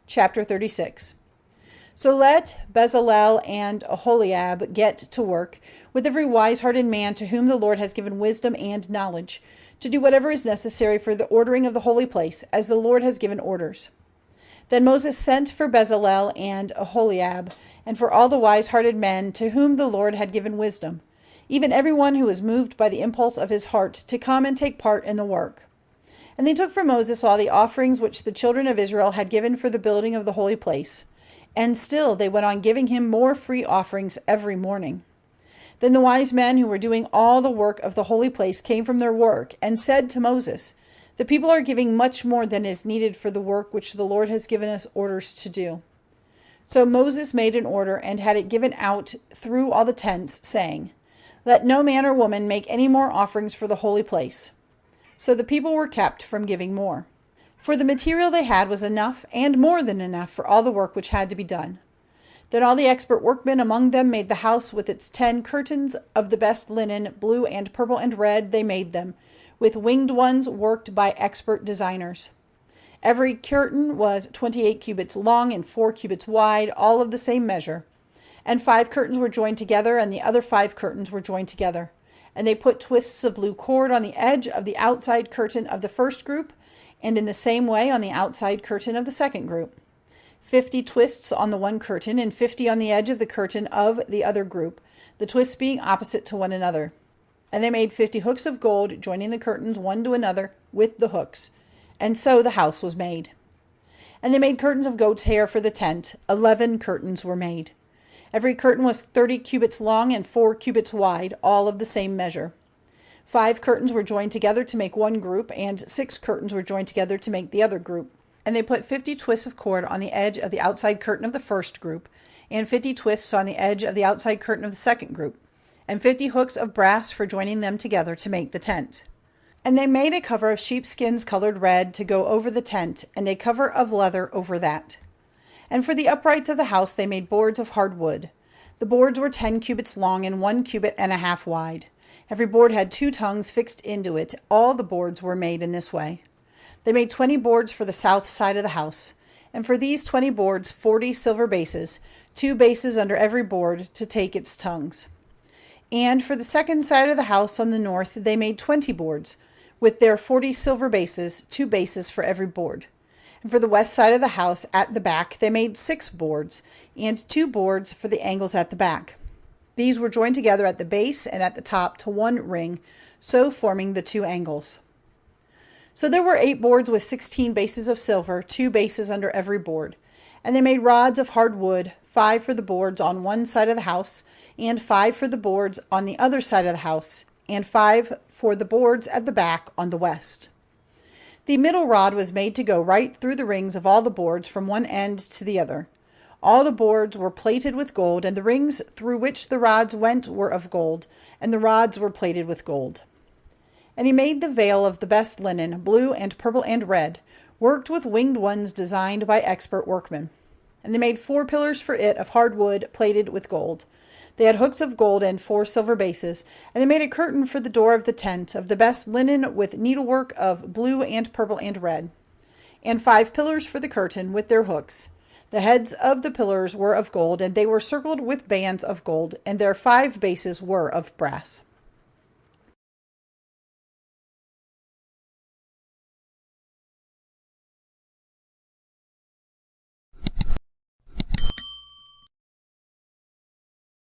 Chapter 36. So let Bezalel and Aholiab get to work, with every wise-hearted man to whom the Lord has given wisdom and knowledge, to do whatever is necessary for the ordering of the holy place, as the Lord has given orders. Then Moses sent for Bezalel and Aholiab, and for all the wise-hearted men to whom the Lord had given wisdom, even everyone who was moved by the impulse of his heart, to come and take part in the work. And they took from Moses all the offerings which the children of Israel had given for the building of the holy place. And still they went on giving him more free offerings every morning. Then the wise men who were doing all the work of the holy place came from their work, and said to Moses, "The people are giving much more than is needed for the work which the Lord has given us orders to do." So Moses made an order, and had it given out through all the tents, saying, "Let no man or woman make any more offerings for the holy place." So the people were kept from giving more. For the material they had was enough, and more than enough, for all the work which had to be done. Then all the expert workmen among them made the house with its 10 curtains of the best linen, blue and purple and red they made them, with winged ones worked by expert designers. Every curtain was 28 cubits long and 4 cubits wide, all of the same measure. And 5 curtains were joined together, and the other 5 curtains were joined together. And they put twists of blue cord on the edge of the outside curtain of the first group, and in the same way on the outside curtain of the second group. 50 twists on the one curtain, and 50 on the edge of the curtain of the other group, the twists being opposite to one another. And they made 50 hooks of gold, joining the curtains one to another with the hooks. And so the house was made. And they made curtains of goat's hair for the tent. 11 curtains were made. Every curtain was 30 cubits long and 4 cubits wide, all of the same measure. 5 curtains were joined together to make one group, and 6 curtains were joined together to make the other group. And they put 50 twists of cord on the edge of the outside curtain of the first group, and 50 twists on the edge of the outside curtain of the second group, and 50 hooks of brass for joining them together to make the tent. And they made a cover of sheepskins colored red to go over the tent, and a cover of leather over that. And for the uprights of the house they made boards of hard wood. The boards were 10 cubits long and 1 cubit and a half wide. Every board had 2 tongues fixed into it. All the boards were made in this way. They made 20 boards for the south side of the house. And for these 20 boards 40 silver bases, 2 bases under every board to take its tongues. And for the second side of the house on the north they made 20 boards, with their 40 silver bases, 2 bases for every board. And for the west side of the house at the back they made 6 boards, and 2 boards for the angles at the back. These were joined together at the base and at the top to one ring, so forming the 2 angles. So there were 8 boards with 16 bases of silver, 2 bases under every board. And they made rods of hard wood, 5 for the boards on one side of the house, and 5 for the boards on the other side of the house, and 5 for the boards at the back on the west. The middle rod was made to go right through the rings of all the boards from one end to the other. All the boards were plated with gold, and the rings through which the rods went were of gold, and the rods were plated with gold. And he made the veil of the best linen, blue and purple and red, worked with winged ones designed by expert workmen. And they made 4 pillars for it of hard wood, plated with gold. They had hooks of gold and 4 silver bases, and they made a curtain for the door of the tent of the best linen with needlework of blue and purple and red, and 5 pillars for the curtain with their hooks. The heads of the pillars were of gold, and they were circled with bands of gold, and their 5 bases were of brass.